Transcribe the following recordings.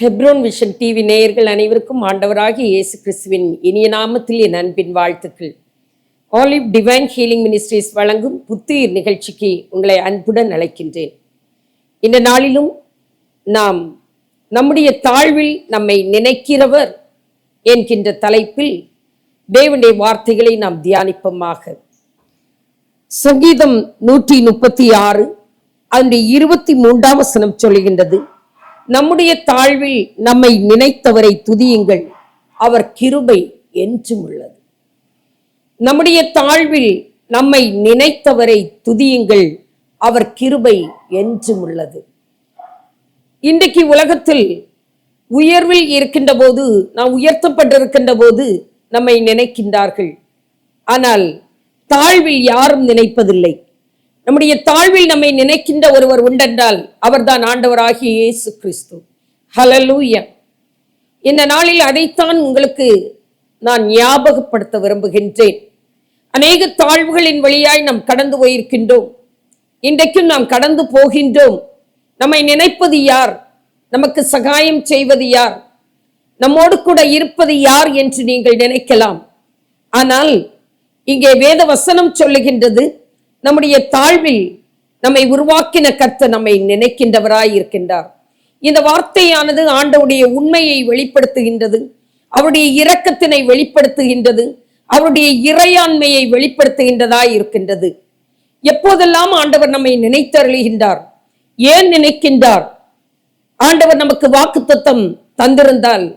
Hebron vision TV நேயர்கள் அனைவருக்கும் ஆண்டவராகிய இயேசு கிறிஸ்துவின் இனிய நாமத்தில் என் அன்பின் வாழ்த்துக்கள். ஆலிவ் டிவைன் ஹீலிங் மினிஸ்ட்ரிஸ் வழங்கும் புத்துயிர் நிகழ்ச்சிக்கு உங்களை அன்புடன் அழைக்கின்றேன். இந்த நாளிலும் நாம் நம்முடைய தாழ்வில் நம்மை நினைக்கிறவர் என்கின்ற தலைப்பில் தேவனுடைய வார்த்தைகளை நாம் தியானிப்போமாக. சங்கீதம் 136 அதனுடைய 23ஆம் வசனம் சொல்லுகின்றது, நம்முடைய தாழ்வில் நம்மை நினைத்தவரை துதியுங்கள், அவர் கிருபை என்றும் உள்ளது. நம்முடைய தாழ்வில் நம்மை நினைத்தவரை துதியுங்கள், அவர் கிருபை என்றும் உள்ளது. இன்றைக்கு உலகத்தில் உயர்வில் இருக்கின்ற போது, நாம் உயர்த்தப்பட்டிருக்கின்ற போது நம்மை நினைக்கின்றார்கள். ஆனால் தாழ்வில் யாரும் நினைப்பதில்லை. நம்முடைய தாழ்வில் நம்மை நினைக்கின்ற ஒருவர் உண்டென்றால் அவர்தான் ஆண்டவராகிய இயேசு கிறிஸ்து. ஹல்லேலூயா. இந்த நாளில் அதைத்தான் உங்களுக்கு நான் ஞாபகப்படுத்த விரும்புகின்றேன். அநேக தாழ்வுகளின் வழியாய் நாம் கடந்து போயிருக்கின்றோம். இன்றைக்கும் நாம் கடந்து போகின்றோம். நம்மை நினைப்பது யார்? நமக்கு சகாயம் செய்வது யார்? நம்மோடு கூட இருப்பது யார் என்று நீங்கள் நினைக்கலாம். ஆனால் இங்கே வேத வசனம் சொல்லுகின்றது, நம்முடைய தாழ்வில் நம்மை உருவாக்கின கர்த்தர் நம்மை நினைக்கின்றவராய் இருக்கின்றார். இந்த வார்த்தையானது ஆண்டவருடைய உண்மையை வெளிப்படுத்துகின்றது, அவருடைய இரக்கத்தினை வெளிப்படுத்துகின்றது, அவருடைய இறையாண்மையை வெளிப்படுத்துகின்றதாய் இருக்கின்றது. எப்போதெல்லாம் ஆண்டவர் நம்மை நினைத்தருளுகின்றார், ஏன் நினைக்கின்றார்? ஆண்டவர் நமக்கு வாக்குத்தத்தம் தந்திருந்தால்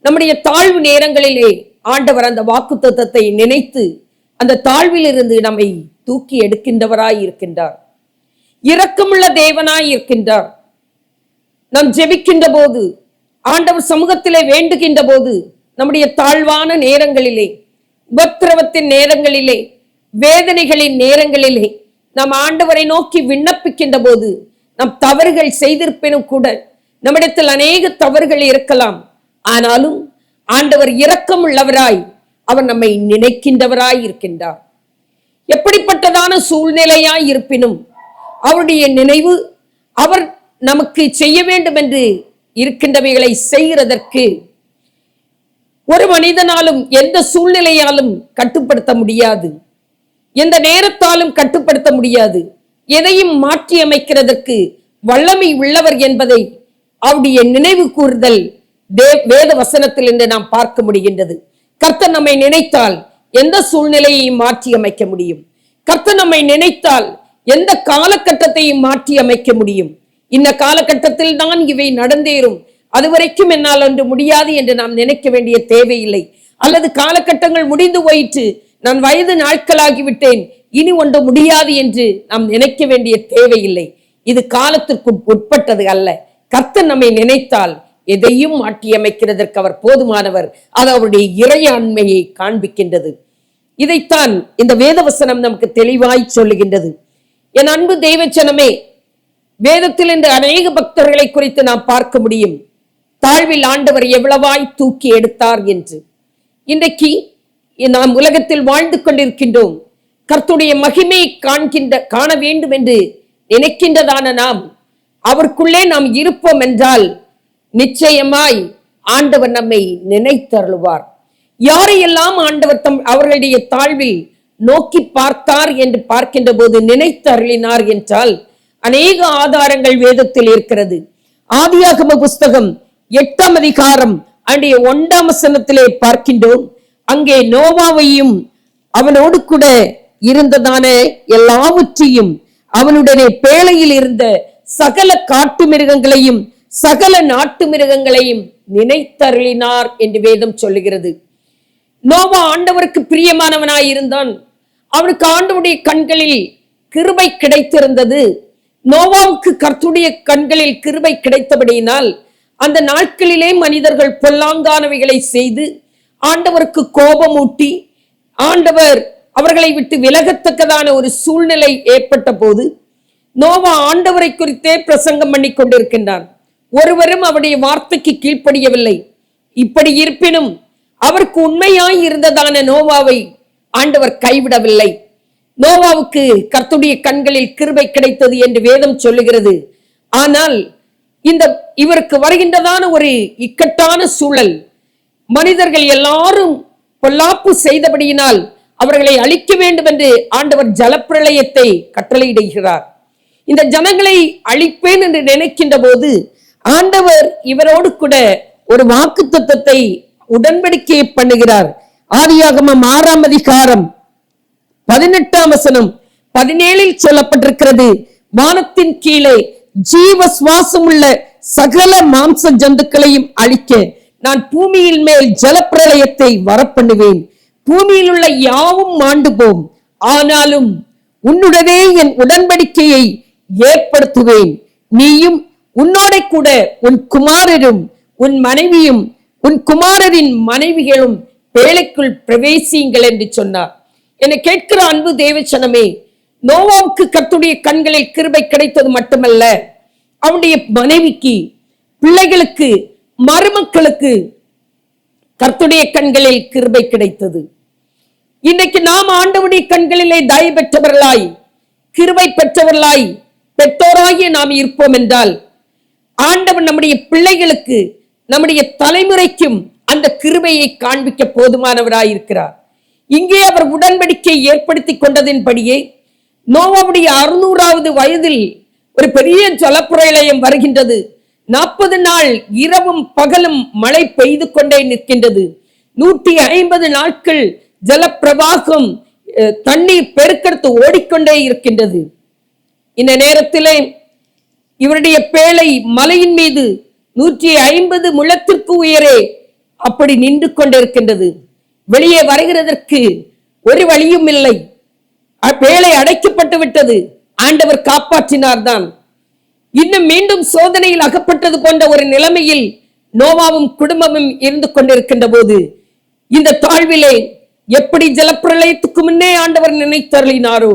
நம்முடைய தாழ்வு நேரங்களிலே ஆண்டவர் அந்த வாக்குத்தத்தத்தை நினைத்து அந்த தாழ்வில் இருந்து நம்மை தூக்கி எடுக்கின்றவராய் இருக்கின்றார். இரக்கமுள்ள தேவனாய் இருக்கின்றார். நாம் ஜெபிக்கின்ற போது, ஆண்டவர் சமூகத்திலே வேண்டுகின்ற போது, நம்முடைய தாழ்வான நேரங்களிலே, உபத்திரவத்தின் நேரங்களிலே, வேதனைகளின் நேரங்களிலே நாம் ஆண்டவரை நோக்கி விண்ணப்பிக்கின்ற போது, நம் தவறுகள் செய்திருப்பினும் கூட, நம்மிடத்தில் அநேக தவறுகள் இருக்கலாம். ஆனாலும் ஆண்டவர் இரக்கம் உள்ளவராய் அவர் நம்மை நினைக்கின்றவராய் இருக்கின்றார். எப்படிப்பட்டதான சூழ்நிலையாய் இருப்பினும் அவருடைய நினைவு, அவர் நமக்கு செய்ய வேண்டும் என்று இருக்கின்றவைகளை செய்கிறதற்கு ஒரு மனிதனாலும் எந்த சூழ்நிலையாலும் கட்டுப்படுத்த முடியாது, எந்த நேரத்தாலும் கட்டுப்படுத்த முடியாது. எதையும் மாற்றி அமைக்கிறதற்கு வல்லமை உள்ளவர் என்பதை அவருடைய நினைவு கூறுதல் வேத வசனத்தில் என்று நாம் பார்க்க முடிகின்றது. கர்த்தர் நம்மை நினைத்தால் எந்த சூழ்நிலையையும் மாற்றி அமைக்க முடியும். கர்த்தர் நம்மை நினைத்தால் எந்த காலகட்டத்தையும் மாற்றி அமைக்க முடியும். இந்த காலகட்டத்தில் தான் இவை நடந்தேறும், அதுவரைக்கும் என்னால் ஒன்று முடியாது என்று நாம் நினைக்க வேண்டிய தேவையில்லை. அல்லது காலகட்டங்கள் முடிந்து போயிற்று, நான் வயது நாட்களாகிவிட்டேன், இனி ஒன்று முடியாது என்று நாம் நினைக்க வேண்டிய தேவையில்லை. இது காலத்திற்கு உட்பட்டது அல்ல. கர்த்தர் நம்மை நினைத்தால் எதையும் மாற்றி அமைக்கிறதற்கு அவர் போதுமானவர். அது அவருடைய இறையாண்மையை காண்பிக்கின்றது. இதைத்தான் இந்த வேதவசனம் நமக்கு தெளிவாய் சொல்லுகின்றது. என் அன்பு தெய்வச்சனமே, வேதத்தில் இந்த அநேக பக்தர்களை குறித்து நாம் பார்க்க முடியும். தாழ்வில் ஆண்டவர் எவ்வளவாய் தூக்கி எடுத்தார் என்று. இன்றைக்கு நாம் உலகத்தில் வாழ்ந்து கொண்டிருக்கின்றோம். கர்த்தருடைய மகிமையை காண வேண்டும் என்று நினைக்கின்றதான நாம், அவருக்குள்ளே நாம் இருப்போம் என்றால் நிச்சயமாய் ஆண்டவர் நம்மை நினைத்தருளுவார். யாரையெல்லாம் ஆண்டவர் அவர்களுடைய தாழ்வில் நோக்கி பார்த்தார் என்று பார்க்கின்ற போது நினைத்தருளினார் என்றால் அநேக ஆதாரங்கள் வேதத்தில் இருக்கிறது. ஆதியாகம புஸ்தகம் 8ஆம் அதிகாரம் 1ஆம் வசனத்திலே பார்க்கின்றோம். அங்கே நோவாவையும் அவனோடு கூட இருந்ததான எல்லாவற்றையும், அவனுடனே பேழையில் இருந்த சகல காட்டு மிருகங்களையும் சகல நாட்டு மிருகங்களையும் நினைத்தருளினார் என்று வேதம் சொல்லுகிறது. நோவா ஆண்டவருக்கு பிரியமானவனாய் இருந்தான். அவனுக்கு ஆண்டவருடைய கண்களில் கிருபை கிடைத்திருந்தது. நோவாவுக்கு கர்த்தருடைய கண்களில் கிருபை கிடைத்தபடியினால் அந்த நாட்களிலே மனிதர்கள் பொல்லாங்கானவைகளை செய்து ஆண்டவருக்கு கோபமூட்டி ஆண்டவர் அவர்களை விட்டு விலகத்தக்கதான ஒரு சூழ்நிலை ஏற்பட்ட போது நோவா ஆண்டவரை குறித்தே பிரசங்கம் பண்ணி கொண்டிருக்கின்றான். ஒருவரும் அவருடைய வார்த்தைக்கு கீழ்ப்படியவில்லை. இப்படி இருப்பினும் அவருக்கு உண்மையாய் இருந்ததான நோவாவை ஆண்டவர் கைவிடவில்லை. நோவாவுக்கு கர்த்தருடைய கண்களில் கிருபை கிடைத்தது என்று வேதம் சொல்லுகிறது. ஆனால் இவருக்கு வருகின்றதான ஒரு இக்கட்டான சூழல், மனிதர்கள் எல்லாரும் பொல்லாப்பு செய்தபடியினால் அவர்களை அழிக்க வேண்டும் என்று ஆண்டவர் ஜலப்பிரளயத்தை கட்டளையிடுகிறார். இந்த ஜனங்களை அழிப்பேன் என்று நினைக்கின்ற போது ஆண்டவர் இவரோடு கூட ஒரு வாக்குத்தத்தத்தை உடன்படிக்கை பண்ணுகிறார். ஆதியாகமம் 6ஆம் அதிகாரம் 18ஆம் வசனம் 17 சொல்லப்பட்டிருக்கிறது, வானத்தின் கீழே ஜீவ சுவாசம் உள்ள சகல மாம்ச ஜந்துக்களையும் அழிக்க நான் பூமியின் மேல் ஜலப்பிரளயத்தை வரப்பண்ணுவேன், பூமியில் உள்ள யாவும் மாண்டு போம், ஆனாலும் உன்னுடனே என் உடன்படிக்கையை ஏற்படுத்துவேன், நீயும் உன்னோட கூட உன் குமாரரும் உன் மனைவியும் உன் குமாரரின் மனைவிகளும் பேழைக்குள் பிரவேசியுங்கள் என்று சொன்னார். என்னை கேட்கிற அன்பு தேவச்சனமே, நோவாவுக்கு கர்த்தருடைய கண்களில் கிருபை கிடைத்தது மட்டுமல்ல, அவனுடைய மனைவிக்கு, பிள்ளைகளுக்கு, மருமக்களுக்கு கர்த்தருடைய கண்களில் கிருபை கிடைத்தது. இன்றைக்கு நாம் ஆண்டவருடைய கண்களிலே தயவு பெற்றவர்களாய், கிருபை பெற்றவர்களாய், பெற்றோராகிய நாம் இருப்போம் என்றால் ஆண்டவன் நம்முடைய பிள்ளைகளுக்கு, நம்முடைய தலைமுறைக்கும் அந்த கிருபையை காண்பிக்க போதுமானவராய் இருக்கிறார். இங்கே அவர் உடன்படிக்கை ஏற்படுத்தி கொண்டதின்படியே நோவாவுடைய 600வது வயதில் ஒரு பெரிய ஜலப்பிரளயம் வருகின்றது. 40 நாள் இரவும் பகலும் மழை பெய்து கொண்டே நிற்கின்றது. 150 நாட்கள் ஜலப்பிரவாகம், தண்ணீர் பெருக்கெடுத்து ஓடிக்கொண்டே இருக்கின்றது. இந்த நேரத்திலே இவருடைய பேழை மலையின் மீது 150 முழத்திற்கு உயரே அப்படி நின்று கொண்டிருக்கின்றது. வெளியே வருகிறதற்கு ஒரு வழியும் இல்லை. பேழை அடைக்கப்பட்டு விட்டது. ஆண்டவர் காப்பாற்றினார் தான். இன்னும் மீண்டும் சோதனையில் அகப்பட்டது போன்ற ஒரு நிலைமையில் நோவாவும் குடும்பமும் இருந்து கொண்டிருக்கின்ற போது இந்த தாழ்விலே எப்படி ஜலப்பிரளயத்துக்கு முன்னே ஆண்டவர் நினைத்தருளினாரோ,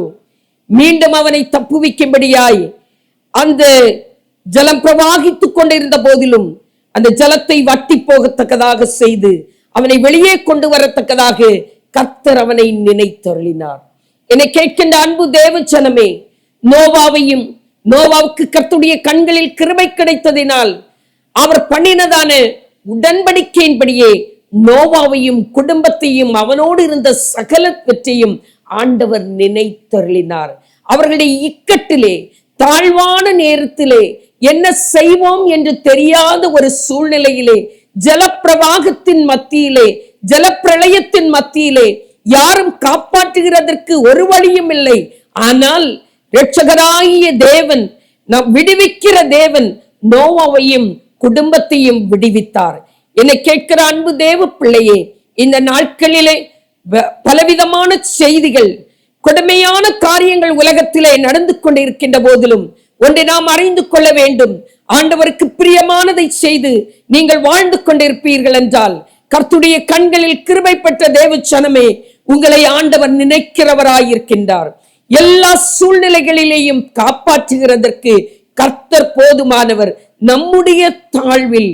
மீண்டும் அவனை தப்புவிக்கும்படியாய் அந்த ஜலம் பிரவாகித்துக் கொண்டிருந்த போதிலும் அந்த ஜலத்தை வட்டி போகத்தக்கதாக செய்து அவனை வெளியே கொண்டு வரத்தக்கதாக கர்த்தர் அவனை நினைத்தருளினார். என்னை கேட்கின்ற அன்பு தேவச்சனமே, நோவாவையும், நோவாவுக்கு கர்த்தருடைய கண்களில் கிருபை கிடைத்ததினால் அவர் பண்ணினதான உடன்படிக்கையின்படியே நோவாவையும் குடும்பத்தையும் அவனோடு இருந்த சகலவற்றையும் ஆண்டவர் நினைத்தருளினார். அவர்களுடைய இக்கட்டிலே, தாழ்வான நேரத்திலே, என்ன செய்வோம் என்று தெரியாத ஒரு சூழ்நிலையிலே, ஜலப்பிரவாகத்தின் மத்தியிலே, ஜலப்பிரளயத்தின் மத்தியிலே யாரும் காப்பாற்றுகிறதற்கு ஒரு வழியும் இல்லை. ஆனால் இரட்சகராகிய தேவன், நாம் விடுவிக்கிற தேவன் நோவாவையும் குடும்பத்தையும் விடுவித்தார். என்னை கேட்கிற அன்பு தேவ பிள்ளையே, இந்த நாட்களிலே பலவிதமான செய்திகள், கொடுமையான காரியங்கள் உலகத்திலே நடந்து கொண்டிருக்கின்ற போதிலும் ஒன்றை நாம் அறிந்து கொள்ள வேண்டும். ஆண்டவருக்கு பிரியமானதை செய்து நீங்கள் வாழ்ந்து கொண்டிருப்பீர்கள் என்றால், கர்த்தருடைய கண்களில் கிருபை பெற்ற தேவச்சனமே, உங்களை ஆண்டவர் நினைக்கிறவராயிருக்கின்றார். எல்லா சூழ்நிலைகளிலேயும் காப்பாற்றுகிறதற்கு கர்த்தர் போதுமானவர். நம்முடைய தாழ்வில்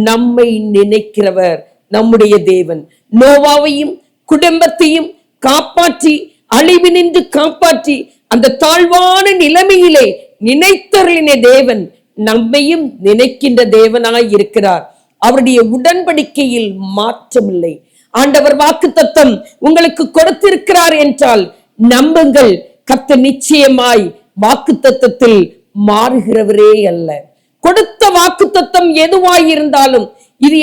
நம்மை நினைக்கிறவர் நம்முடைய தேவன். நோவாவையும் குடும்பத்தையும் காப்பாற்றி, அழிவினின்று காப்பாற்றி, அந்த தாழ்வான நிலைமையிலே நினைத்தருளின தேவன் நம்மையும் நினைக்கின்ற தேவனாய் இருக்கிறார். அவருடைய உடன்படிக்கையில் மாற்றமில்லை. ஆண்டவர் வாக்குத்தத்தம் உங்களுக்கு கொடுத்திருக்கிறார் என்றால் நம்புங்கள், கர்த்தர் நிச்சயமாய் வாக்குத்தத்தத்தில் மாறுகிறவரே அல்ல. கொடுத்த வாக்குத்தத்தம் எதுவாய் இருந்தாலும் இது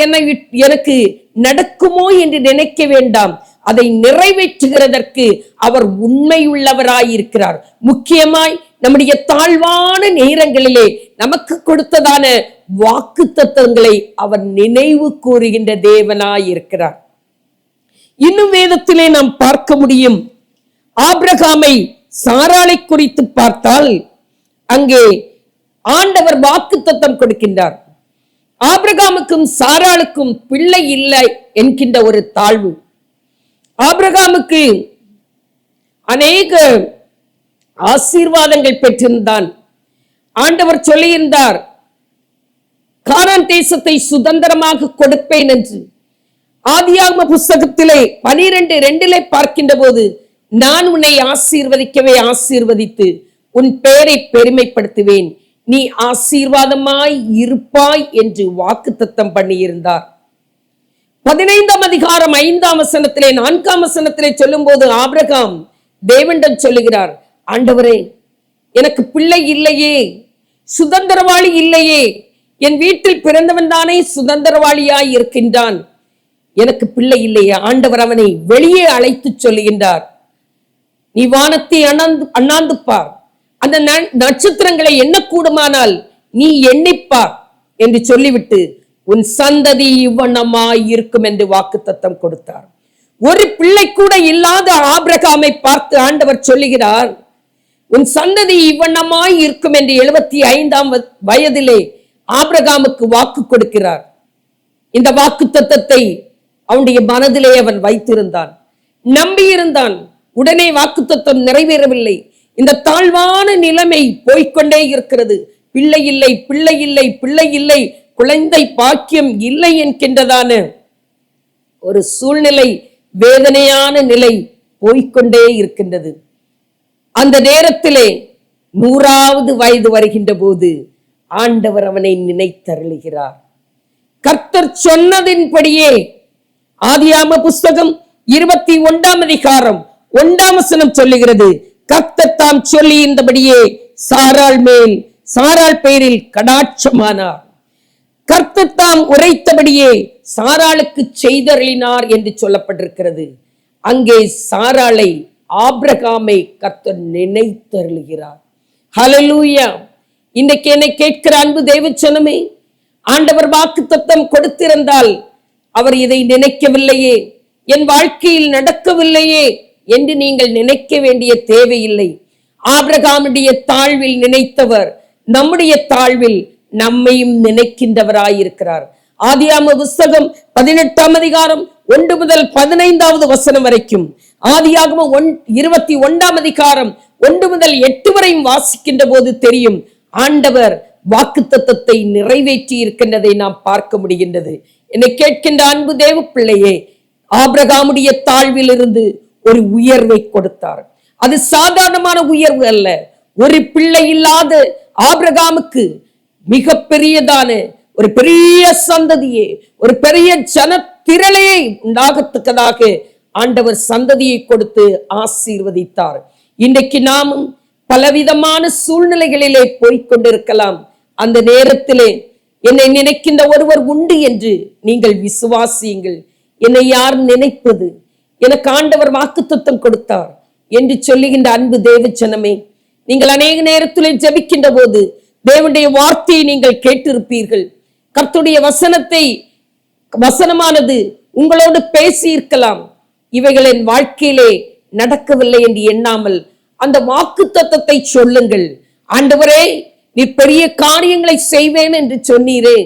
எனக்கு நடக்குமோ என்று நினைக்க வேண்டாம். அதை நிறைவேற்றுகிறதற்கு அவர் உண்மையுள்ளவராயிருக்கிறார். முக்கியமாய் நம்முடைய தாழ்வான நேரங்களிலே நமக்கு கொடுத்ததான வாக்குத்தத்தங்களை அவர் நினைவு கூறுகின்ற தேவனாயிருக்கிறார். இன்னும் வேதத்திலே நாம் பார்க்க முடியும். ஆபிரகாமை, சாராளை குறித்து பார்த்தால் அங்கே ஆண்டவர் வாக்குத்தத்தம் கொடுக்கின்றார். ஆபிரகாமுக்கும் சாராளுக்கும் பிள்ளை இல்லை என்கின்ற ஒரு தாழ்வு. ஆபிரகாமுக்கு அநேக ஆசீர்வாதங்கள் பெற்றிருந்தான். ஆண்டவர் சொல்லியிருந்தார், கானான் தேசத்தை சுதந்திரமாக கொடுப்பேன் என்று. ஆதியாகம புஸ்தகத்திலே 12:2 பார்க்கின்ற போது, நான் உன்னை ஆசீர்வதிக்கவே ஆசீர்வதித்து உன் பெயரை பெருமைப்படுத்துவேன், நீ ஆசீர்வாதமாய் இருப்பாய் என்று வாக்குத்தத்தம் பண்ணியிருந்தார். 15ஆம் அதிகாரம் 5ஆம் வசனத்திலே 4ஆம் வசனத்திலே சொல்லும் போது ஆபிரகாம் தேவனிடம் சொல்லுகிறார், ஆண்டவரே, எனக்கு பிள்ளை இல்லையே, சுதந்திரவாளி இல்லையே, என் வீட்டில் பிறந்தவன் தானே சுதந்திரவாளியாய் இருக்கின்றான், எனக்கு பிள்ளை இல்லையே. ஆண்டவர் அவனை வெளியே அழைத்து சொல்லுகின்றார், நீ வானத்தை அண்ணாந்து பார், அந்த நட்சத்திரங்களை எண்ணக்கூடுமானால் நீ எண்ணிப்பார் என்று சொல்லிவிட்டு உன் சந்ததி இவ்வண்ணமாய் இருக்கும் என்று வாக்குத்தத்தம் கொடுத்தார். ஒரு பிள்ளை கூட இல்லாத ஆபிரகாமை பார்த்து ஆண்டவர் சொல்லுகிறார், உன் சந்ததி இவ்வண்ணமாய் இருக்கும் என்று 75ஆம் வயதிலே ஆபிரகாமுக்கு வாக்கு கொடுக்கிறார். இந்த வாக்குத்தத்தத்தை அவனுடைய மனதிலே அவன் வைத்திருந்தான், நம்பியிருந்தான். உடனே வாக்குத்தத்தம் நிறைவேறவில்லை. இந்த தாழ்வான நிலைமை போய்கொண்டே இருக்கிறது. பிள்ளை இல்லை, பிள்ளை இல்லை, பிள்ளை இல்லை, குழந்தை பாக்கியம் இல்லை என்கின்றதான ஒரு சூழ்நிலை, வேதனையான நிலை போய்கொண்டே இருக்கின்றது. அந்த நேரத்திலே 100வது வயது வருகின்ற போது ஆண்டவர் அவனை நினைத்தருளுகிறார். கர்த்தர் சொன்னதின்படியே ஆதியாகம புஸ்தகம் 21ஆம் அதிகாரம் 1ஆம் வசனம் சொல்லுகிறது, கர்த்தர் தாம் சொல்லி இருந்தபடியே சாராள் பேரில் கடாட்சமானார். கர்த்தர் தாம் உரைத்தபடியே சாராளுக்கு செய்தருளினார் என்று சொல்லப்பட்டிருக்கிறது. அங்கே சாராளை, ஆபிரகாமை கர்த்தர் நினைத்தருளுகிறார். ஹல்லேலூயா. இன்னைக்கு என்னை கேட்கிற அன்பு தேவச்சனமே, ஆண்டவர் வாக்குத்தத்தம் கொடுத்திருந்தால் அவர் இதை நினைக்கவில்லையே, என் வாழ்க்கையில் நடக்கவில்லையே என்று நீங்கள் நினைக்க வேண்டிய தேவையில்லை. ஆபிரகாமுடைய தாழ்வில் நினைத்தவர் நம்முடைய தாழ்வில் நம்மையும் நினைக்கின்றவராயிருக்கிறார். ஆதியாகம புஸ்தகம் 18ஆம் அதிகாரம் 1 முதல் 15வது வசனம் வரைக்கும், ஆதியாகமம் 21ஆம் அதிகாரம் 1 முதல் 8 வரையும் வாசிக்கின்ற போது தெரியும், ஆண்டவர் வாக்குத்தத்தத்தை நிறைவேற்றி இருக்கின்றதை நாம் பார்க்க முடிகின்றது. என்னை கேட்கின்ற அன்பு தேவ பிள்ளையே, ஆபிரகாமுடைய தாழ்வில் இருந்து ஒரு உயர்வை கொடுத்தார். அது சாதாரணமான உயர்வு அல்ல. ஒரு பிள்ளை இல்லாத ஆபிரகாமுக்கு மிக பெரியதான ஒரு பெரிய சந்ததியே, ஒரு பெரிய ஜன திரளையை உண்டாகத்தக்கதாக ஆண்டவர் சந்ததியை கொடுத்து ஆசீர்வதித்தார். இன்றைக்கு நாமும் பலவிதமான சூழ்நிலைகளிலே போய்கொண்டிருக்கலாம். அந்த நேரத்திலே என்னை நினைக்கின்ற ஒருவர் உண்டு என்று நீங்கள் விசுவாசியுங்கள். என்னை யார் நினைப்பது, எனக்கு ஆண்டவர் வாக்குத்தத்தம் கொடுத்தார் என்று சொல்லுகின்ற அன்பு தேவச்சனமே, நீங்கள் அநேக நேரத்திலே ஜெபிக்கின்ற போது தேவனுடைய வார்த்தையை நீங்கள் கேட்டிருப்பீர்கள். கர்த்தருடைய வசனமானது உங்களோடு பேசி இருக்கலாம். இவைகள் என் வாழ்க்கையிலே நடக்கவில்லை என்று எண்ணாமல் அந்த வாக்குத்தத்தத்தை சொல்லுங்கள். ஆண்டவரே, நீ பெரிய காரியங்களை செய்வேன் என்று சொன்னீரே,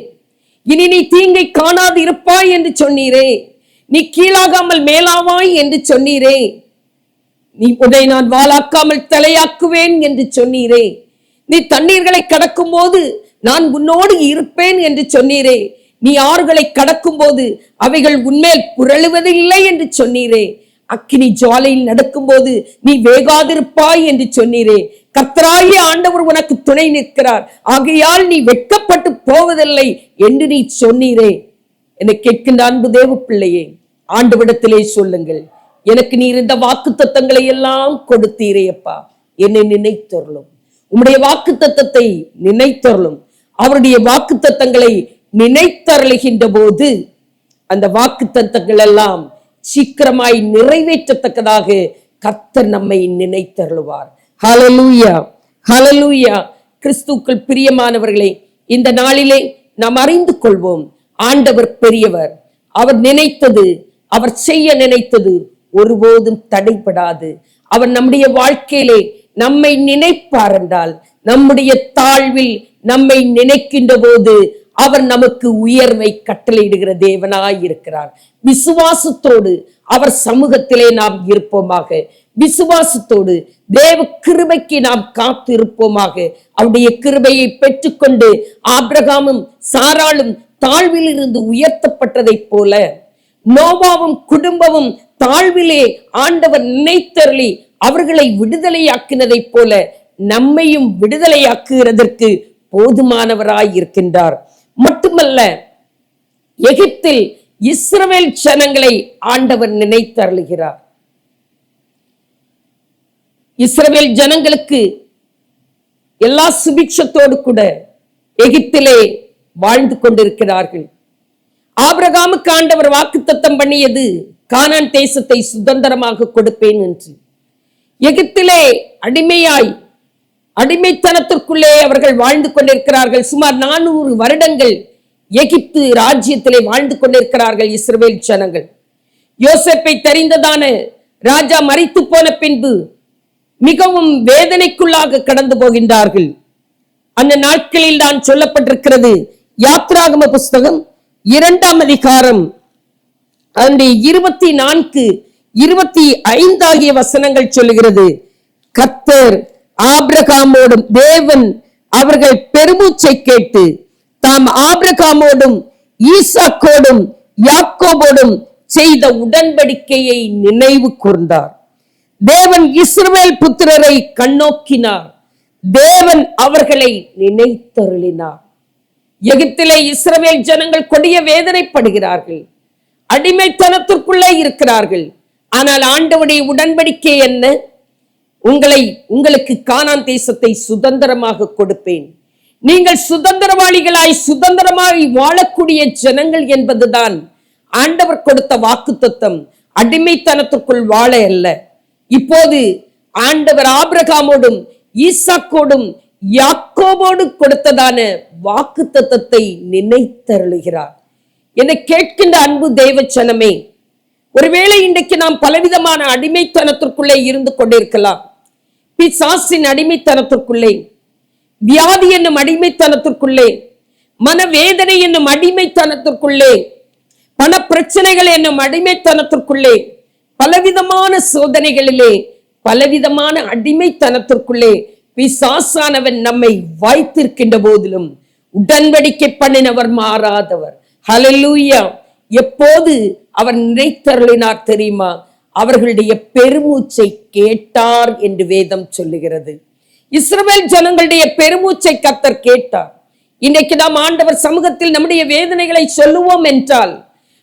இனி நீ தீங்கை காணாது இருப்பாய் என்று சொன்னீரே, நீ கீழாகாமல் மேலாவாய் என்று சொன்னீரே, நீ உன்னை நான் வாளாக்காமல் தலையாக்குவேன் என்று சொன்னீரே, நீ தண்ணீர்களை கடக்கும் போது நான் உன்னோடு இருப்பேன் என்று சொன்னீரே, நீ ஆறுகளை கடக்கும் போது அவைகள் உன்மேல் புரளுவதில்லை என்று சொன்னீரே, அக்கினி ஜுவாலையில் நடக்கும் போது நீ வேகாதிருப்பாய் என்று சொன்னீரே, கர்த்தராகிய ஆண்டவர் உனக்கு துணை நிற்கிறார், ஆகையால் நீ வெட்கப்பட்டு போவதில்லை என்று நீ சொன்னீரே. என்னை கேட்கின்ற அன்பு தேவ பிள்ளையே, ஆண்டவரிடத்திலே சொல்லுங்கள், எனக்கு நீர் இந்த வாக்குத்தத்தங்களை எல்லாம் கொடுத்தீரே அப்பா, என்னை நினைத்தருளும். உம்முடைய வாக்குத்தத்தத்தை நினைத்தருளும். அவருடைய வாக்குத்தத்தங்களை நினைத்தருளுகின்ற போது அந்த வாக்குத்தத்தங்கள் எல்லாம் சீக்கிரமாய் நிறைவேற்றத்தக்கதாக கர்த்தர் நம்மை நினைத்தருளுவார். ஹல்லேலூயா, ஹல்லேலூயா. கிறிஸ்துவுக்குள் பிரியமானவர்களே, இந்த நாளிலே நாம் அறிந்து கொள்வோம், ஆண்டவர் பெரியவர். அவர் நினைத்தது, அவர் செய்ய நினைத்தது ஒருபோதும் தடைபடாது. அவர் நம்முடைய வாழ்க்கையிலே நம்மை நினைப்பார் என்றால், நம்முடைய தாழ்வில் நம்மை நினைக்கின்ற போது அவர் நமக்கு உயர்வை கட்டளையிடுகிற தேவனாய் இருக்கிறார். விசுவாசத்தோடு அவர் சமூகத்திலே நாம் இருப்போமாக. விசுவாசத்தோடு தேவ கிருபைக்கு நாம் காத்து இருப்போமாக. அவருடைய கிருபையை பெற்றுக்கொண்டு ஆபிரகாமும் சாராளும் தாழ்வில் இருந்து உயர்த்தப்பட்டதை போல, நோவாவும் குடும்பமும் தாழ்விலே ஆண்டவர் நினைத்தருளி அவர்களை விடுதலையாக்கினதை போல நம்மையும் விடுதலையாக்குகிறதற்கு போதுமானவராய் இருக்கின்றார். மட்டுமல்ல, எகிப்தில் இஸ்ரவேல் ஜனங்களை ஆண்டவர் நினைத்தருளுகிறார். இஸ்ரவேல் ஜனங்களுக்கு எல்லா சுபிட்சத்தோடு கூட எகிப்திலே வாழ்ந்து கொண்டிருக்கிறார்கள். ஆபிரகாமுக்கு ஆண்டவர் வாக்குத்தத்தம் பண்ணியது கானான் தேசத்தை சுதந்திரமாக கொடுப்பேன் என்று. எகிப்திலே அடிமைத்தனத்திற்குள்ளே அவர்கள் வாழ்ந்து கொண்டிருக்கிறார்கள். சுமார் 400 வருடங்கள் எகிப்து ராஜ்யத்திலே வாழ்ந்து கொண்டிருக்கிறார்கள் இஸ்ரவேல் ஜனங்கள். யோசேப்பை தெரிந்ததான ராஜா மரித்து போன பின்பு மிகவும் வேதனைக்குள்ளாக கடந்து போகின்றார்கள். அந்த நாட்களில் தான் சொல்லப்பட்டிருக்கிறது. யாத்ராகம புஸ்தகம் 2ஆம் அதிகாரம் 24, 25 ஆகிய வசனங்கள் சொல்லுகிறது. கர்த்தர் ஆபிரகாமோடும் தேவன் அவர்கள் பெருமூச்சை கேட்டு தாம் ஆபிரகாமோடும் ஈசாக்கோடும் யாக்கோபோடும் செய்த உடன்படிக்கையை நினைவு கூர்ந்தார். தேவன் இஸ்ரவேல் புத்திரரை கண்ணோக்கினார். தேவன் அவர்களை நினைத்தருளினார். எகிப்திலே இஸ்ரவேல் ஜனங்கள் கொடிய வேதனைப்படுகிறார்கள், அடிமைத்தனத்திற்குள்ளே இருக்கிறார்கள். ஆனால் ஆண்டவருடைய உடன்படிக்கை என்ன? உங்களுக்கு கானான் தேசத்தை சுதந்திரமாக கொடுப்பேன். நீங்கள் சுதந்திரவாளிகளாய் சுதந்திரமாய் வாழக்கூடிய ஜனங்கள் என்பதுதான் ஆண்டவர் கொடுத்த வாக்குத்தத்தம். அடிமைத்தனத்திற்குள் வாழ அல்ல. இப்போது ஆண்டவர் ஆபிரகாமோடும் ஈசாக்கோடும் யாக்கோபோடு கொடுத்ததான வாக்குத்தத்தத்தை நினைத்தருளுகிறார். என்னை கேட்கின்ற அன்பு தெய்வ ஜனமே, ஒருவேளை இன்றைக்கு நாம் பலவிதமான அடிமைத்தனத்திற்குள்ளே இருந்து கொண்டிருக்கலாம். பிசாசின் அடிமைத்தனத்திற்குள்ளே, வியாதி என்னும் அடிமைத்தனத்திற்குள்ளே, மனவேதனை என்னும் அடிமைத்தனத்திற்குள்ளே, பண பிரச்சனைகள் என்னும் அடிமைத்தனத்திற்குள்ளே, பலவிதமான சோதனைகளிலே, பலவிதமான அடிமைத்தனத்திற்குள்ளே பிசாசானவன் நம்மை வைத்திருக்கின்ற போதிலும் உடன்படிக்கை பண்ணினவர் மாறாதவர். ஹல்லேலூயா! எப்போது அவர் நினைத்தருளினார் தெரியுமா? அவர்களுடைய பெருமூச்சை கேட்டார் என்று வேதம் சொல்லுகிறது. இஸ்ரவேல் ஜனங்களுடைய பெருமூச்சை கர்த்தர் கேட்டார். இன்றைக்கு நாம் ஆண்டவர் சமூகத்தில் நம்முடைய வேதனைகளை சொல்லுவோம் என்றால்,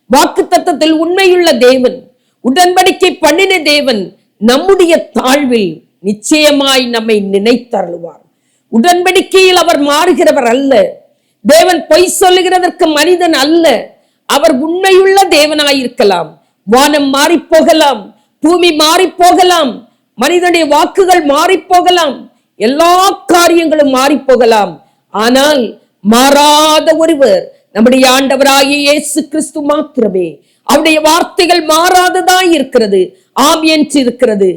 வாக்குத்தத்தத்தில் உண்மையுள்ள தேவன், உடன்படிக்கை பண்ணின தேவன் நம்முடைய தாழ்வில் நிச்சயமாய் நம்மை நினைத்தருளுவார். உடன்படிக்கையில் அவர் மாறுகிறவர் அல்ல. தேவன் பொய் சொல்லுகிறதற்கு மனிதன் அல்ல. அவர் உண்மையுள்ள தேவனாயிருக்கலாம். வானம் மாறி போகலாம், பூமி மாறி போகலாம், மனிதனுடைய வாக்குகள் மாறி போகலாம், எல்லா காரியங்களும் மாறி போகலாம். ஆனால் மாறாத ஒருவர் நம்முடைய ஆண்டவராகிய இயேசு கிறிஸ்து மாத்திரமே. அவருடைய வார்த்தைகள் மாறாததாய் இருக்கிறது. ஆம் என்று இருக்கிறது,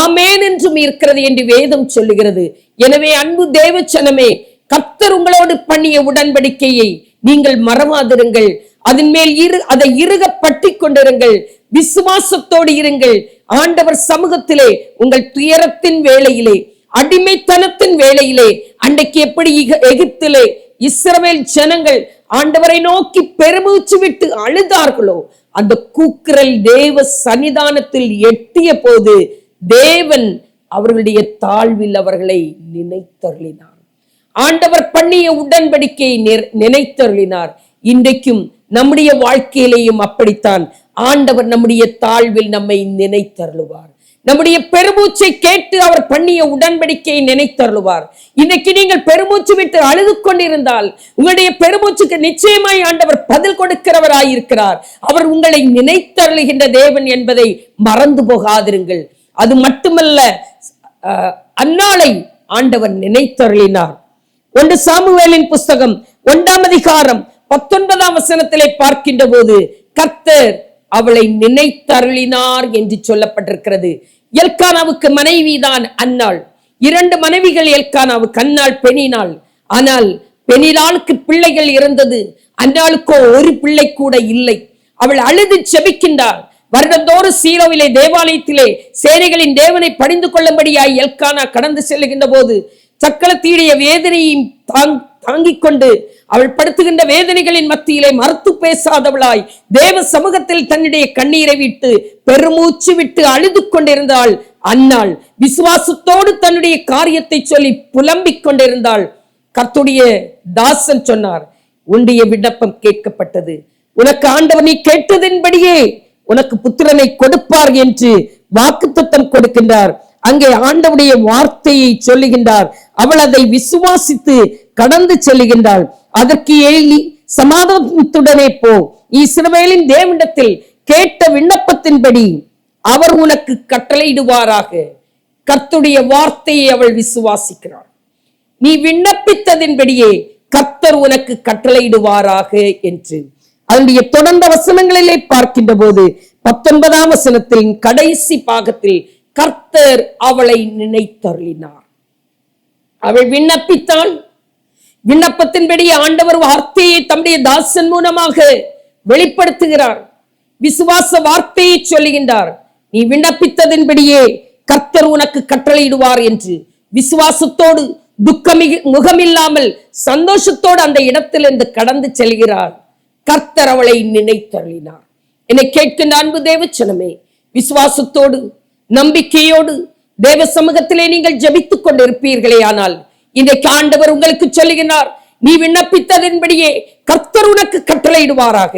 ஆமேன் என்றும் இருக்கிறது என்று வேதம் சொல்லுகிறது. எனவே அன்பு தேவச்சனமே, கர்த்தர் உங்களோடு பண்ணிய உடன்படிக்கையை நீங்கள் மறவாதிருங்கள். அதன் மேல் அதை இறுக பற்றி கொண்டிருங்கள். விசுவாசத்தோடு இருங்கள். ஆண்டவர் சமூகத்திலே உங்கள் துயரத்தின் வேளையிலே, அடிமைத்தனத்தின் வேளையிலே, அன்றைக்கு எப்படி எகிப்திலே இஸ்ரவேல் ஜனங்கள் ஆண்டவரை நோக்கி பெருமூச்சு விட்டு அழுதார்களோ, அந்த கூக்குரல் தேவ சன்னிதானத்தில் எட்டிய போது தேவன் அவர்களுடைய தாழ்வில் அவர்களை நினைத்தருளினார். ஆண்டவர் பண்ணிய உடன்படிக்கையை நினைத்தருளினார். இன்றைக்கும் நம்முடைய வாழ்க்கையிலேயும் அப்படித்தான் ஆண்டவர் நம்முடைய தாழ்வில் நம்மை நினைத்தருளுவார். நம்முடைய பெருமூச்சை கேட்டு அவர் பண்ணிய உடன்படிக்கையை நினைத்தருளுவார். இன்னைக்கு நீங்கள் பெருமூச்சு விட்டு அழுது கொண்டிருந்தால் உங்களுடைய பெருமூச்சுக்கு நிச்சயமாய் ஆண்டவர் பதில் கொடுக்கிறவராயிருக்கிறார். அவர் உங்களை நினைத்தருளுகின்ற தேவன் என்பதை மறந்து போகாதிருங்கள். அது மட்டுமல்ல, அந்நாளை ஆண்டவர் நினைத்தருளினார். 1 சாமுவேலின் புஸ்தகம் 1ஆம் அதிகாரம் 19ஆம் வசனத்திலே பார்க்கின்ற போது கர்த்தர் அவளை நினைத்தருளினார் என்று சொல்லப்பட்டிருக்கிறது. எல்கானாவுக்கு மனைவிதான் அன்னாள். 2 மனைவிகள் எல்கானாவுக்கு, அன்னாள் பெனினாள். ஆனால் பெனினாளுக்கு பிள்ளைகள் இருந்தது, அன்னாளுக்கோ ஒரு பிள்ளை கூட இல்லை. அவள் அழுது செபிக்கின்றாள். வருடந்தோறும் சீலோவிலே தேவாலயத்திலே சேனைகளின் தேவனை பணிந்து கொள்ளும்படியாய் எல்கானா கடந்து செல்லுகின்ற போது சக்களத்தீடைய வேதனையும் தாங்கிக் கொண்டு அவள் படுத்துகின்ற வேதனைகளின் மத்தியிலே மறுத்து பேசாதவளாய் தேவ சமூகத்தில் தன்னுடைய கண்ணீரை விட்டு பெருமூச்சு விட்டு அழுது கொண்டிருந்தாள். அன்னாள் விசுவாசத்தோடு தன்னுடைய காரியத்தை சொல்லி புலம்பிக் கொண்டிருந்தாள். கர்த்தருடைய தாசன் சொன்னார், உன்னுடைய விண்ணப்பம் கேட்கப்பட்டது, உனக்கு ஆண்டவர் நீ கேட்டதின்படியே உனக்கு புத்திரனை கொடுப்பார் என்று வாக்குத்தத்தம் கொடுக்கின்றார். அங்கே ஆண்டவருடைய வார்த்தையை சொல்லுகின்றார். அவள் அதை விசுவாசித்து கடந்து செல்லுகின்றாள். அதற்கு ஏலி, சமாதானத்துடனே போ, இஸ்ரவேலின் தேவனிடத்தில் கேட்ட விண்ணப்பத்தின்படி அவர் உனக்கு கட்டளையிடுவாராக. கர்த்தருடைய வார்த்தையை அவள் விசுவாசிக்கிறாள். நீ விண்ணப்பித்ததின்படியே கர்த்தர் உனக்கு கட்டளையிடுவாராக என்று. அதனுடைய தொடர்ந்த வசனங்களிலே பார்க்கின்ற போது 19ஆம் வசனத்தில் கடைசி பாகத்தில் கர்த்தர் அவளை நினைத்தருளினார். அவள் விண்ணப்பித்தாள். விண்ணப்பத்தின்படி ஆண்டவர் வார்த்தையை தம்முடைய தாசன் மூலமாக வெளிப்படுத்துகிறார். விசுவாச வார்த்தையை சொல்லுகின்றார். நீ விண்ணப்பித்ததின்படியே கர்த்தர் உனக்கு கட்டளையிடுவார் என்று விசுவாசத்தோடு முகமில்லாமல் சந்தோஷத்தோடு அந்த இடத்திலிருந்து கடந்து செல்கிறார். கர்த்தர் அவளை நினைத்தருளினார். என்னை கேட்கின்ற அன்பு தேவச்சனமே, விசுவாசத்தோடு நம்பிக்கையோடு தேவ சமூகத்திலே நீங்கள் ஜெபித்துக் கொண்டிருப்பீர்களே, ஆனால் இன்றைக்கு ஆண்டவர் உங்களுக்கு சொல்லுகிறார், நீ விண்ணப்பித்ததின்படியே கர்த்தர் உனக்கு கட்டளையிடுவாராக.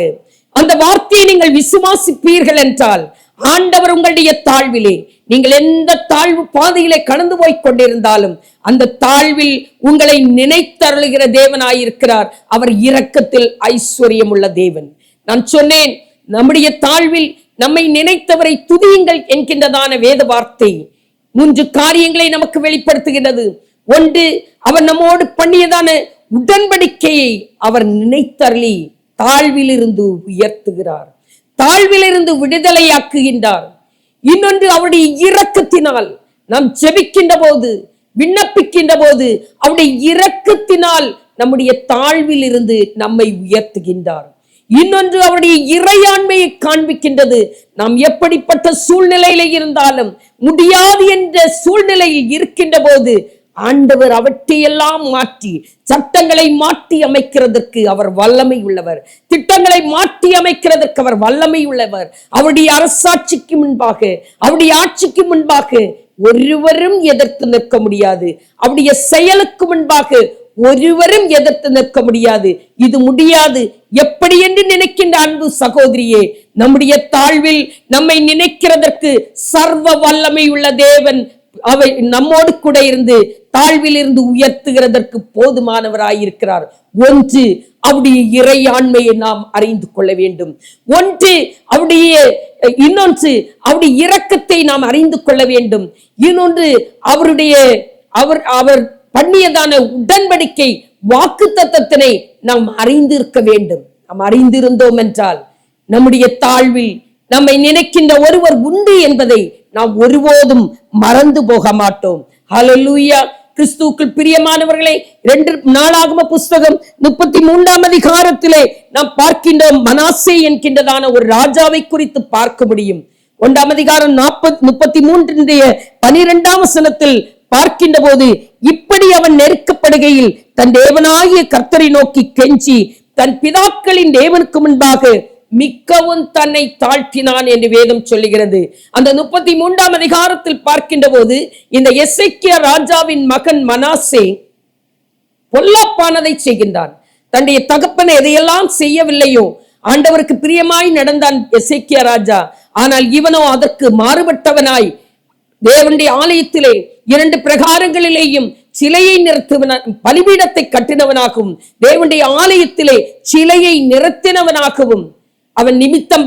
அந்த வார்த்தையை நீங்கள் விசுவாசிப்பீர்கள் என்றால் ஆண்டவர் உங்களுடைய தாழ்விலே, நீங்கள் எந்த தாழ்வு பாதையிலே கடந்து போய் கொண்டிருந்தாலும் அந்த தாழ்வில் உங்களை நினைத்தருளுகிற தேவனாயிருக்கிறார். அவர் இரக்கத்தில் ஐஸ்வர்யம் உள்ள தேவன். நான் சொன்னேன், நம்முடைய தாழ்வில் நம்மை நினைத்தவரை துதியுங்கள் என்கின்றதான வேத வார்த்தை 3 காரியங்களை நமக்கு வெளிப்படுத்துகிறது. ஒன்று, அவர் நம்மோடு பண்ணியதான உடன்படிக்கையை அவர் நினைத்தருளி தாழ்விலிருந்து உயர்த்துகிறார், தாழ்விலிருந்து விடுதலையாக்குகின்றார். இன்னொன்று, அவருடைய இரக்கத்தினால் நாம் ஜெபிக்கின்ற போது, விண்ணப்பிக்கின்ற போது அவருடைய இரக்கத்தினால் நம்முடைய தாழ்வில் இருந்து நம்மை உயர்த்துகின்றார். இன்னொன்று, அவருடைய இறையாண்மையை காண்பிக்கின்றது. நாம் எப்படிப்பட்ட சூழ்நிலையில இருந்தாலும், முடியாது என்ற சூழ்நிலையில் இருக்கின்ற போது ஆண்டவர் அவற்றையெல்லாம் மாற்றி, சட்டங்களை மாற்றி அமைக்கிறதற்கு அவர் வல்லமை உள்ளவர், திட்டங்களை மாற்றி அமைக்கிறதற்கு அவர் வல்லமை உள்ளவர். அவருடைய அரசாட்சிக்கு முன்பாக, அவருடைய ஆட்சிக்கு முன்பாக ஒருவரும் எதிர்த்து நிற்க முடியாது. அவருடைய செயலுக்கு முன்பாக ஒருவரும் எதிர்த்து நிற்க முடியாது. இது முடியாது எப்படி என்று நினைக்கின்ற அன்பு சகோதரியே, நம்முடைய தாழ்வில் நம்மை நினைக்கிறதற்கு சர்வ வல்லமை உள்ள தேவன் அவை நம்மோடு கூட இருந்து தாழ்வில் இருந்து உயர்த்துகிறதற்கு போதுமானவராயிருக்கிறார். ஒன்று, அவருடைய இறையாண்மையை நாம் அறிந்து கொள்ள வேண்டும். ஒன்று, இன்னொன்று அவருடைய இரக்கத்தை நாம் அறிந்து கொள்ள வேண்டும். இன்னொன்று, அவர் பண்ணியதான உடன்படிக்கை வாக்குத்தத்தத்தினை நாம் அறிந்திருக்க வேண்டும். நாம் அறிந்திருந்தோம் என்றால் நம்முடைய தாழ்வில் நம்மை நினைக்கின்ற ஒருவர் உண்டு என்பதை நாம் ஒருபோதும் மறந்து போக மாட்டோம். ஹல்லேலூயா. கிறிஸ்துவுக்குள் பிரியமானவர்களே, 2 நாளாகம புஸ்தகம் 33ஆம் அதிகாரத்திலே நாம் பார்க்கின்றோம். மனாசே என்கின்றதான ஒரு ராஜாவை குறித்து பார்க்க முடியும். 1ஆம் அதிகாரம் 33:12ஆம் வசனத்தில் பார்க்கின்ற போது, இப்படி அவன் நெருக்கப்படுகையில் தன் தேவனாகிய கர்த்தரை நோக்கி கெஞ்சி தன் பிதாக்களின் தேவனுக்கு முன்பாக மிகவும் தன்னை தாழ்த்தினான் என்று வேதம் சொல்லுகிறது. அந்த 33ஆம் அதிகாரத்தில் பார்க்கின்ற போது, இந்த எசேக்கியா ராஜாவின் மகன் மனாசே பொல்லாப்பானதை செய்கின்றான். தன்னுடைய தகப்பனை எதையெல்லாம் செய்யவில்லையோ ஆண்டவருக்கு பிரியமாய் நடந்தான் எசேக்கியா ராஜா. ஆனால் இவனோ அதற்கு மாறுபட்டவனாய் தேவனுடைய ஆலயத்திலே 2 பிரகாரங்களிலேயும் சிலையை நிறுத்துவன, பலிபீடத்தை கட்டினவனாகவும் தேவனுடைய ஆலயத்திலே சிலையை நிறுத்தினவனாகவும் அவன் நிமித்தம்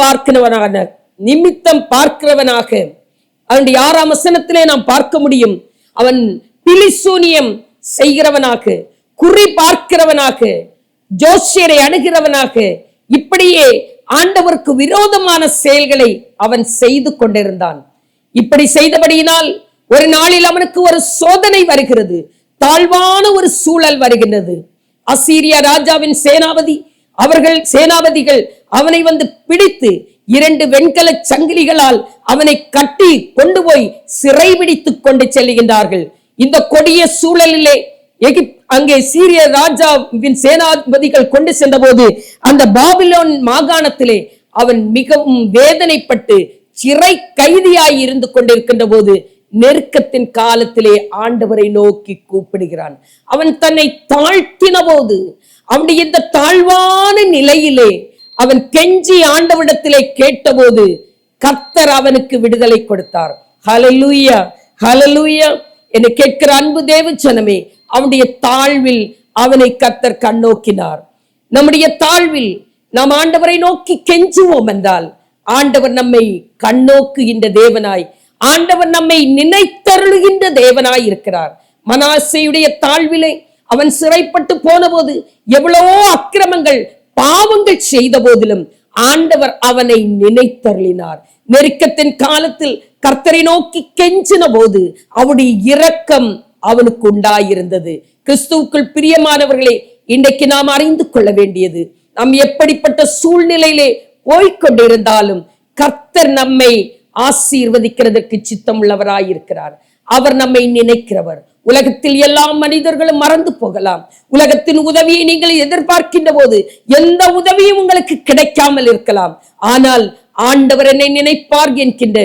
பார்க்கிறவனாக அவனுடைய 6ஆம் வசனத்திலே நாம் பார்க்க முடியும். அவன் பிலிசூனியம் செய்கிறவனாக, குறி பார்க்கிறவனாக, ஜோசியரை அணுகிறவனாக, இப்படியே ஆண்டவருக்கு விரோதமான செயல்களை அவன் செய்து கொண்டிருந்தான். இப்படி செய்தபடியினால் ஒரு நாளில் அவனுக்கு ஒரு சோதனை வருகிறது, தாழ்வான ஒரு சூழல் வருகின்றது. அசீரியா ராஜாவின் சேனாபதிகள் அவனை வந்து பிடித்து 2 வெண்கல சங்கிலிகளால் அவனை கட்டி கொண்டு போய் சிறை பிடித்துக் கொண்டு செல்லுகின்றார்கள். இந்த கொடிய சூழலிலே அங்கே சீரிய ராஜாவின் சேனாபதிகள் கொண்டு சென்ற போது அந்த பாபிலோன் மாகாணத்திலே அவன் மிகவும் வேதனைப்பட்டு சிறை கைதியாய் இருந்து கொண்டிருக்கின்ற போது நெருக்கத்தின் காலத்திலே ஆண்டவரை நோக்கி கூப்பிடுகிறான். அவன் தன்னை தாழ்த்தின போது, அவனுடைய இந்த தாழ்வான நிலையிலே அவன் கெஞ்சி ஆண்டவரிடத்திலே கேட்டபோது கர்த்தர் அவனுக்கு விடுதலை கொடுத்தார். ஹல்லேலூயா, ஹல்லேலூயா. என்னை கேட்கிற அன்பு தேவஜனமே, அவனுடைய தாழ்வில் அவனை கர்த்தர் கண்ணோக்கினார். நம்முடைய தாழ்வில் நாம் ஆண்டவரை நோக்கி கெஞ்சுவோம் என்றால் ஆண்டவர் நம்மை கண்ணோக்குகின்ற தேவனாய், ஆண்டவர் நம்மை நினைத்தருளுகின்ற தேவனாய் இருக்கிறார். மனாசேயுடைய தாழ்விலே அவன் சிறைப்பட்டு போன போது எவ்வளவோ அக்கிரமங்கள் பாவங்கள் செய்த போதிலும் ஆண்டவர் அவனை நினைத்தருளினார். நெருக்கத்தின் காலத்தில் கர்த்தரை நோக்கி கெஞ்சின போது அவருடைய இரக்கம் அவனுக்கு உண்டாயிருந்தது. கிறிஸ்துவுக்குள் பிரியமானவர்களே, இன்றைக்கு நாம் அறிந்து கொள்ள வேண்டியது, நாம் எப்படிப்பட்ட சூழ்நிலையிலே போய்கொண்டிருந்தாலும் கர்த்தர் நம்மை ஆசீர்வதிக்கிறதற்கு சித்தம் உள்ளவராயிருக்கிறார். அவர் நம்மை நினைக்கிறவர். உலகத்தில் எல்லா மனிதர்களும் மறந்து போகலாம். உலகத்தின் உதவியை நீங்கள் எதிர்பார்க்கின்ற போது எந்த உதவியும் உங்களுக்கு கிடைக்காமல் இருக்கலாம். ஆனால் ஆண்டவர் என்னை நினைப்பார் என்கின்ற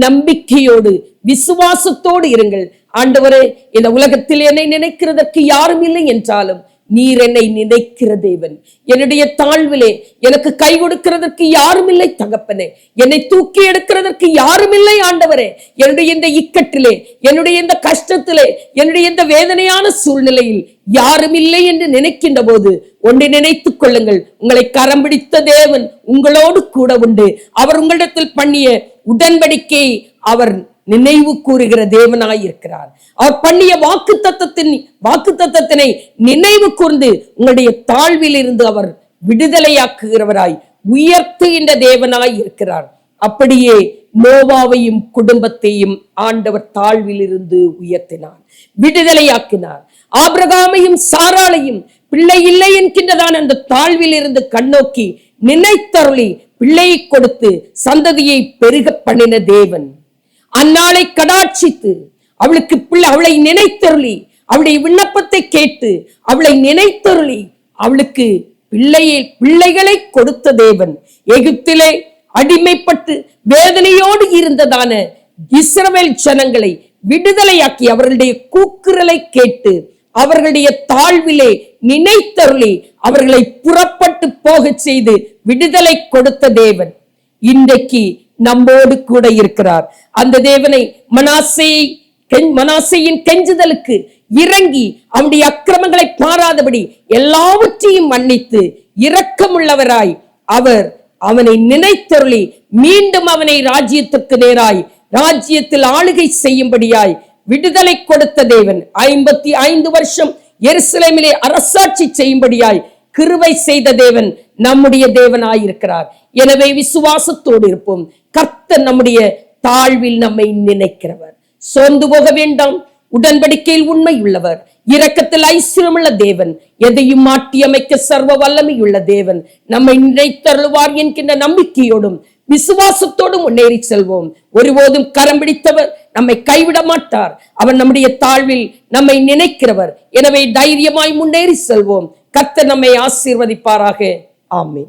நம்பிக்கையோடு விசுவாசத்தோடு இருங்கள். ஆண்டவரே, இந்த உலகத்தில் என்னை நினைக்கிறதற்கு யாரும் இல்லை என்றாலும் நீர் என்னை நினைக்கிற தேவன். என்னுடைய தாழ்விலே எனக்கு கை கொடுக்கிறதற்கு யாரும் இல்லை தகப்பனே. என்னை தூக்கி எடுக்கிறதற்கு யாரும் இல்லை ஆண்டவரே. என்னுடைய இந்த இக்கட்டிலே, என்னுடைய இந்த கஷ்டத்திலே, என்னுடைய இந்த வேதனையான சூழ்நிலையில் யாரும் இல்லை என்று நினைக்கின்ற போது ஒன்றை நினைத்துக் கொள்ளுங்கள், உங்களை கரம் பிடித்த தேவன் உங்களோடு கூட உண்டு. அவர் உங்களிடத்தில் பண்ணிய உடன்படிக்கை அவர் நினைவு கூறுகிற தேவனாய் இருக்கிறார். அவர் பண்ணிய வாக்குத்தத்தத்தினை நினைவு கூர்ந்து உங்களுடைய தாழ்வில் இருந்து அவர் விடுதலையாக்குகிறவராய் உயர்த்துகின்ற தேவனாய் இருக்கிறார். அப்படியே நோவாவையும் குடும்பத்தையும் ஆண்டவர் தாழ்வில் இருந்து உயர்த்தினார், விடுதலையாக்கினார். ஆபிரகாமையும் சாராளையும் பிள்ளை இல்லை என்கின்றதான் அந்த தாழ்வில் இருந்து கண்ணோக்கி நினைத்தருளி பிள்ளையை கொடுத்து சந்ததியை பெருக பண்ணின தேவன். அந்நாளை கடாட்சித்து அவளுக்கு அவளை நினைத்தருளி, அவளுடைய விண்ணப்பத்தை கேட்டு அவளை நினைத்தருளி அவளுக்கு பிள்ளைகளை கொடுத்த தேவன். எகிப்திலே அடிமைப்பட்டு வேதனையோடு இருந்ததான இஸ்ரவேல் ஜனங்களை விடுதலையாக்கி அவர்களுடைய கூக்குரலை கேட்டு அவர்களுடைய தாழ்விலே நினைத்தருளி அவர்களை புறப்பட்டு போக செய்து விடுதலை கொடுத்த தேவன் இன்றைக்கு நம்மோடு கூட இருக்கிறார். அந்த தேவனை மனாசேயின் கெஞ்சுதலுக்கு இறங்கி அவனுடைய அக்கிரமங்களை பாராதபடி எல்லாவற்றையும் மன்னித்து இரக்கமுள்ளவராய் அவர் அவனை நினைத்தருளி மீண்டும் அவனை ராஜ்யத்துக்கு நேராய் ராஜ்யத்தில் ஆளுகை செய்யும்படியாய் விடுதலை கொடுத்த தேவன். 55 வருஷம் எருசலேமிலே அரசாட்சி செய்யும்படியாய் கிருபை செய்த தேவன் நம்முடைய தேவனாயிருக்கிறார். எனவே விசுவாசத்தோடு இருப்போம். கர்த்தர் நம்முடைய தாழ்வில் நம்மை நினைக்கிறவர். சோர்ந்து போக வேண்டாம். உடன்படிக்கையில் உண்மை உள்ளவர், இரக்கத்தில் ஐஸ்வர்யமுள்ள தேவன், எதையும் மாற்றி அமைக்க சர்வ வல்லமையுள்ள தேவன் நம்மை நினைத்தருளுவார் என்கின்ற நம்பிக்கையோடும் விசுவாசத்தோடும் முன்னேறி செல்வோம். ஒருபோதும் கரம் பிடித்தவர் நம்மை கைவிட மாட்டார். அவர் நம்முடைய தாழ்வில் நம்மை நினைக்கிறவர். எனவே தைரியமாய் முன்னேறி செல்வோம். கர்த்தர் நம்மை ஆசீர்வதிப்பாராக. ஆமென்.